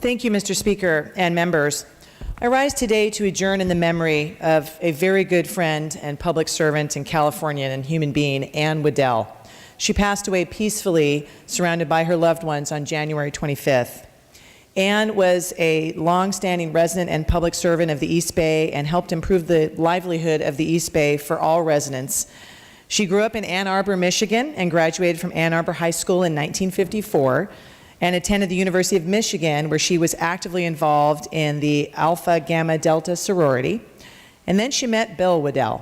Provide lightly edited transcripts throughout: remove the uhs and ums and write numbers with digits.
Thank you, Mr. Speaker and members. I rise today to adjourn in the memory of a very good friend and public servant in California and human being, Anne Woodell. She passed away peacefully, surrounded by her loved ones on January 25th. Anne was a long-standing resident and public servant of the East Bay and helped improve the livelihood of the East Bay for all residents. She grew up in Ann Arbor, Michigan, and graduated from Ann Arbor High School in 1954, and attended the University of Michigan, where she was actively involved in the Alpha Gamma Delta sorority. And then she met Bill Woodell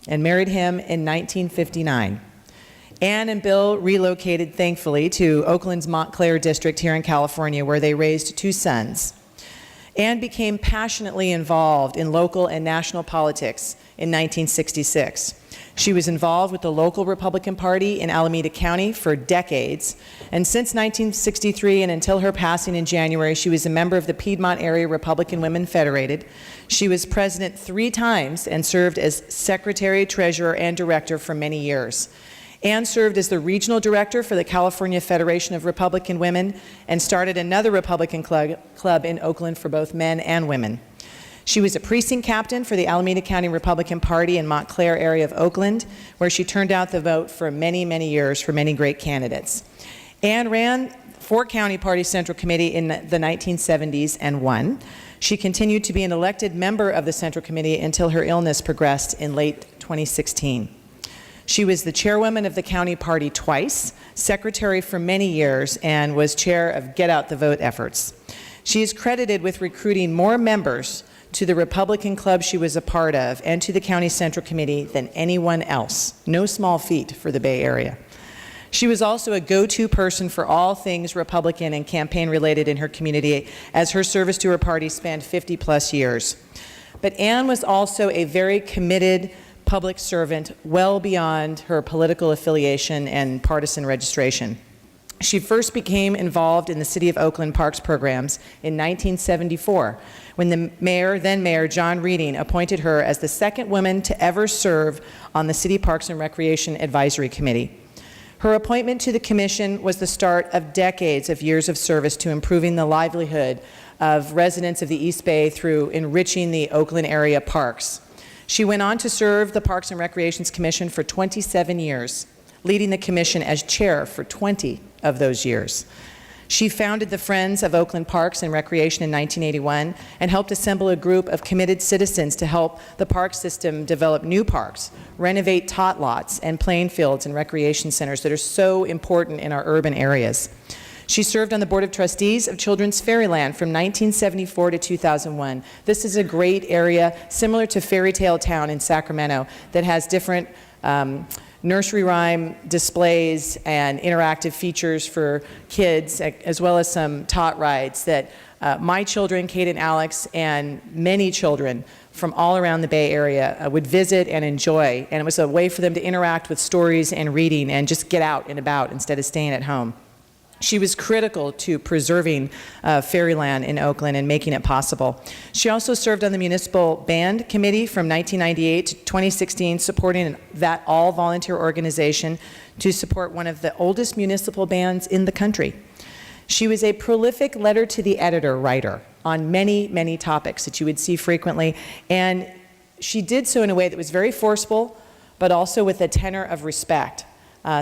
and married him in 1959. Anne and Bill relocated, thankfully, to Oakland's Montclair district here in California, where they raised 2 sons. Anne became passionately involved in local and national politics in 1966. She was involved with the local Republican Party in Alameda County for decades, and since 1963 and until her passing in January, she was a member of the Piedmont Area Republican Women Federated. She was president 3 times and served as secretary, treasurer, and director for many years. Anne served as the regional director for the California Federation of Republican Women and started another Republican club in Oakland for both men and women. She was a precinct captain for the Alameda County Republican Party in Montclair area of Oakland, where she turned out the vote for many, many years for many great candidates. Anne ran for County Party Central Committee in the 1970s and won. She continued to be an elected member of the Central Committee until her illness progressed in late 2016. She was the chairwoman of the county party twice, secretary for many years, and was chair of Get Out the Vote efforts. She is credited with recruiting more members to the Republican club she was a part of and to the County Central Committee than anyone else. No small feat for the Bay Area. She was also a go-to person for all things Republican and campaign related in her community, as her service to her party spanned 50+ years. But Anne was also a very committed public servant well beyond her political affiliation and partisan registration. She first became involved in the City of Oakland Parks programs in 1974, when the then Mayor John Reading appointed her as the second woman to ever serve on the City Parks and Recreation Advisory Committee. Her appointment to the commission was the start of decades of years of service to improving the livelihood of residents of the East Bay through enriching the Oakland area parks. She went on to serve the Parks and Recreations Commission for 27 years, leading the commission as chair for 20 of those years. She founded the Friends of Oakland Parks and Recreation in 1981 and helped assemble a group of committed citizens to help the park system develop new parks, renovate tot lots and playing fields and recreation centers that are so important in our urban areas. She served on the Board of Trustees of Children's Fairyland from 1974 to 2001. This is a great area similar to Fairy Tale Town in Sacramento that has different nursery rhyme displays and interactive features for kids, as well as some tot rides that my children, Kate and Alex, and many children from all around the Bay Area would visit and enjoy. And it was a way for them to interact with stories and reading and just get out and about instead of staying at home. She was critical to preserving Fairyland in Oakland and making it possible. She also served on the Municipal Band Committee from 1998 to 2016, supporting that all-volunteer organization to support one of the oldest municipal bands in the country. She was a prolific letter to the editor writer on many, many topics that you would see frequently, and she did so in a way that was very forceful, but also with a tenor of respect.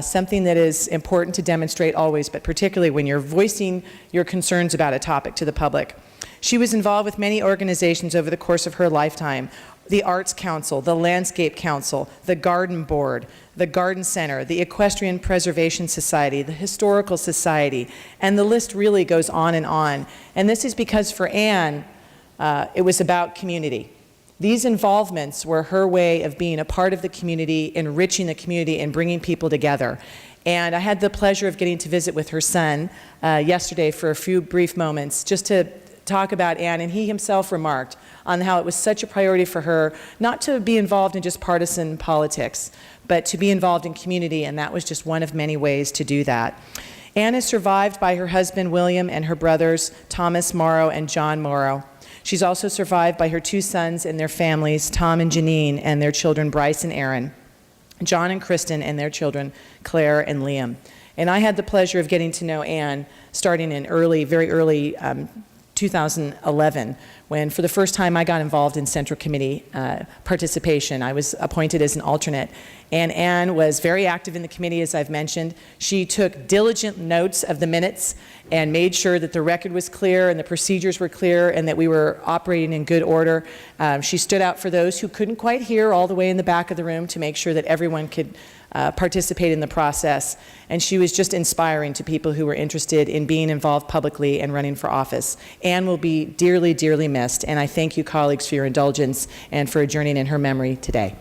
Something that is important to demonstrate always, but particularly when you're voicing your concerns about a topic to the public. She was involved with many organizations over the course of her lifetime: the Arts Council, the Landscape Council, the Garden Board, the Garden Center, the Equestrian Preservation Society, the Historical Society, and the list really goes on. And this is because for Anne, it was about community. These involvements were her way of being a part of the community, enriching the community, and bringing people together. And I had the pleasure of getting to visit with her son yesterday for a few brief moments, just to talk about Anne, and he himself remarked on how it was such a priority for her not to be involved in just partisan politics, but to be involved in community, and that was just one of many ways to do that. Anne is survived by her husband, William, and her brothers, Thomas Morrow and John Morrow. She's also survived by her 2 sons and their families, Tom and Janine, and their children, Bryce and Aaron, John and Kristen, and their children, Claire and Liam. And I had the pleasure of getting to know Anne starting in very early 2011, when for the first time I got involved in Central Committee participation. I was appointed as an alternate, and Anne was very active in the committee, as I've mentioned. She took diligent notes of the minutes and made sure that the record was clear and the procedures were clear and that we were operating in good order. She stood out for those who couldn't quite hear all the way in the back of the room to make sure that everyone could participate in the process. And she was just inspiring to people who were interested in being involved publicly and running for office. Anne will be dearly, dearly missed, and I thank you, colleagues, for your indulgence and for adjourning in her memory today.